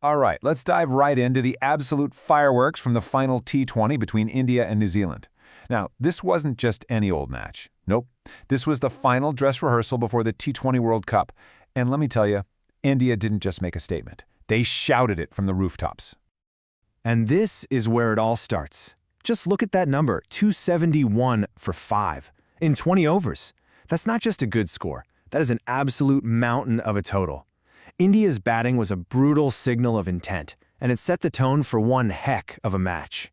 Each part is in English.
All right, let's dive right into the absolute fireworks from the final T20 between India and New Zealand. Now, this wasn't just any old match. Nope. This was the final dress rehearsal before the T20 World Cup. And let me tell you, India didn't just make a statement. They shouted it from the rooftops. And this is where it all starts. Just look at that number, 271 for 5 in 20 overs. That's not just a good score. That is an absolute mountain of a total. India's batting was a brutal signal of intent, and it set the tone for one heck of a match.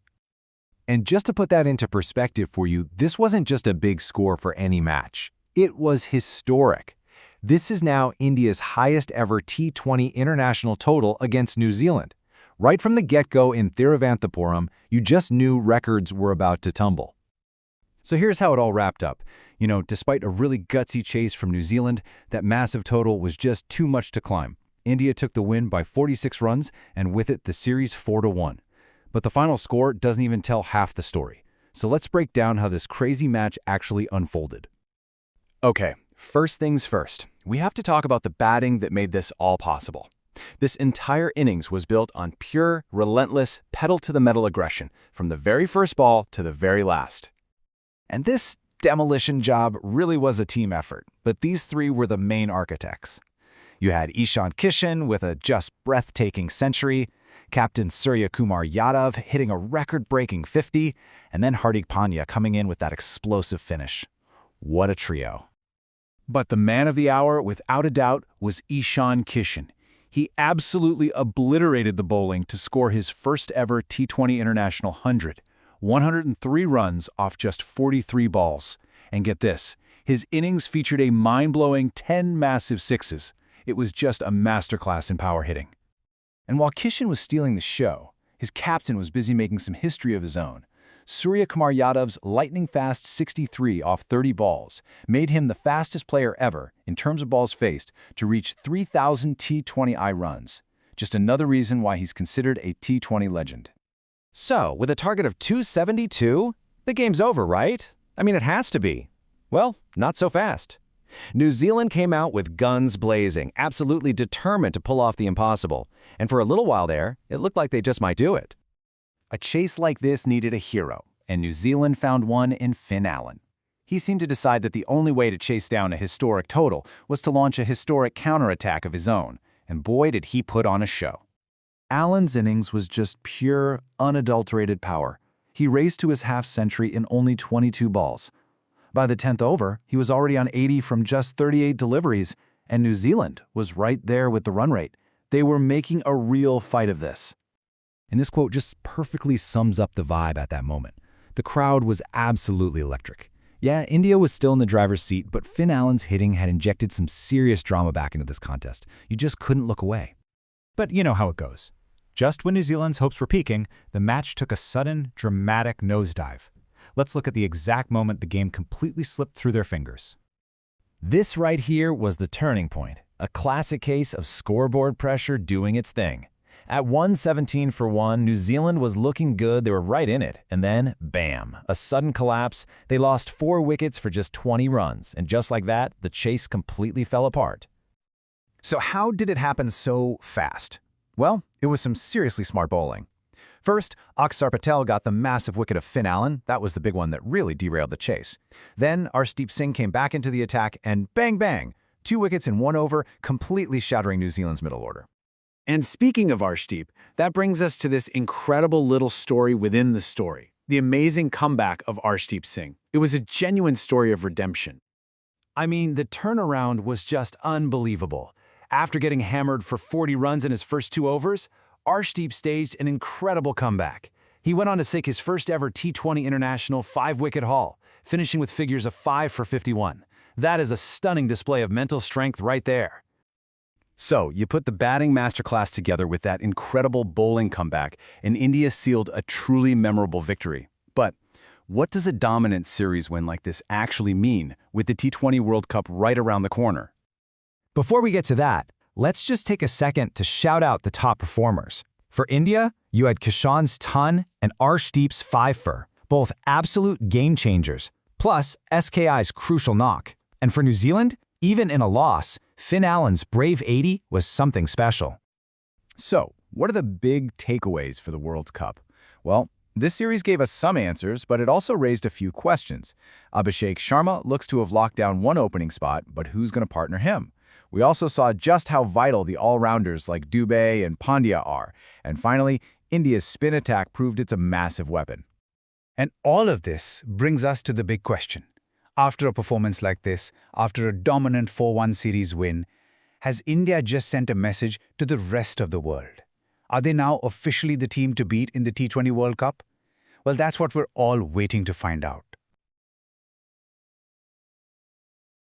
And just to put that into perspective for you, this wasn't just a big score for any match. It was historic. This is now India's highest ever T20 international total against New Zealand. Right from the get-go in Thiruvananthapuram, you just knew records were about to tumble. So here's how it all wrapped up. Despite a really gutsy chase from New Zealand, that massive total was just too much to climb. India took the win by 46 runs, and with it, the series 4-1. But the final score doesn't even tell half the story. So let's break down how this crazy match actually unfolded. Okay, first things first. We have to talk about the batting that made this all possible. This entire innings was built on pure, relentless, pedal-to-the-metal aggression, from the very first ball to the very last. And this demolition job really was a team effort, but these three were the main architects. You had Ishan Kishan with a just breathtaking century, Captain Suryakumar Yadav hitting a record-breaking 50, and then Hardik Pandya coming in with that explosive finish. What a trio. But the man of the hour, without a doubt, was Ishan Kishan. He absolutely obliterated the bowling to score his first-ever T20 International 100. 103 runs off just 43 balls. And get this, his innings featured a mind-blowing 10 massive sixes. It was just a masterclass in power hitting. And while Kishan was stealing the show, his captain was busy making some history of his own. Suryakumar Yadav's lightning-fast 63 off 30 balls made him the fastest player ever, in terms of balls faced, to reach 3,000 T20I runs. Just another reason why he's considered a T20 legend. So, with a target of 272, the game's over, right? I mean, it has to be. Well, not so fast. New Zealand came out with guns blazing, absolutely determined to pull off the impossible. And for a little while there, it looked like they just might do it. A chase like this needed a hero, and New Zealand found one in Finn Allen. He seemed to decide that the only way to chase down a historic total was to launch a historic counterattack of his own, and boy did he put on a show. Allen's innings was just pure, unadulterated power. He raced to his half-century in only 22 balls. By the 10th over, he was already on 80 from just 38 deliveries, and New Zealand was right there with the run rate. They were making a real fight of this. And this quote just perfectly sums up the vibe at that moment. The crowd was absolutely electric. Yeah, India was still in the driver's seat, but Finn Allen's hitting had injected some serious drama back into this contest. You just couldn't look away. But you know how it goes. Just when New Zealand's hopes were peaking, the match took a sudden, dramatic nosedive. Let's look at the exact moment the game completely slipped through their fingers. This right here was the turning point, a classic case of scoreboard pressure doing its thing. At 117 for 1, New Zealand was looking good, they were right in it, and then, bam, a sudden collapse. They lost 4 wickets for just 20 runs, and just like that, the chase completely fell apart. So how did it happen so fast? Well, it was some seriously smart bowling. First, Akshar Patel got the massive wicket of Finn Allen. That was the big one that really derailed the chase. Then Arshdeep Singh came back into the attack and bang bang, 2 wickets in 1 over, completely shattering New Zealand's middle order. And speaking of Arshdeep, that brings us to this incredible little story within the story, the amazing comeback of Arshdeep Singh. It was a genuine story of redemption. I mean, the turnaround was just unbelievable. After getting hammered for 40 runs in his first 2 overs, Arshdeep staged an incredible comeback. He went on to sink his first ever T20 International 5-wicket haul, finishing with figures of 5 for 51. That is a stunning display of mental strength right there. So, you put the batting masterclass together with that incredible bowling comeback, and India sealed a truly memorable victory. But what does a dominant series win like this actually mean, with the T20 World Cup right around the corner? Before we get to that, let's just take a second to shout out the top performers. For India, you had Kishan's ton and Arshdeep's 5 for, both absolute game changers, plus SKI's crucial knock. And for New Zealand, even in a loss, Finn Allen's brave 80 was something special. So, What are the big takeaways for the World Cup? Well, this series gave us some answers, but it also raised a few questions. Abhishek Sharma looks to have locked down one opening spot, but who's going to partner him? We also saw just how vital the all-rounders like Dubey and Pandya are. And finally, India's spin attack proved it's a massive weapon. And all of this brings us to the big question. After a performance like this, after a dominant 4-1 series win, has India just sent a message to the rest of the world? Are they now officially the team to beat in the T20 World Cup? Well, that's what we're all waiting to find out.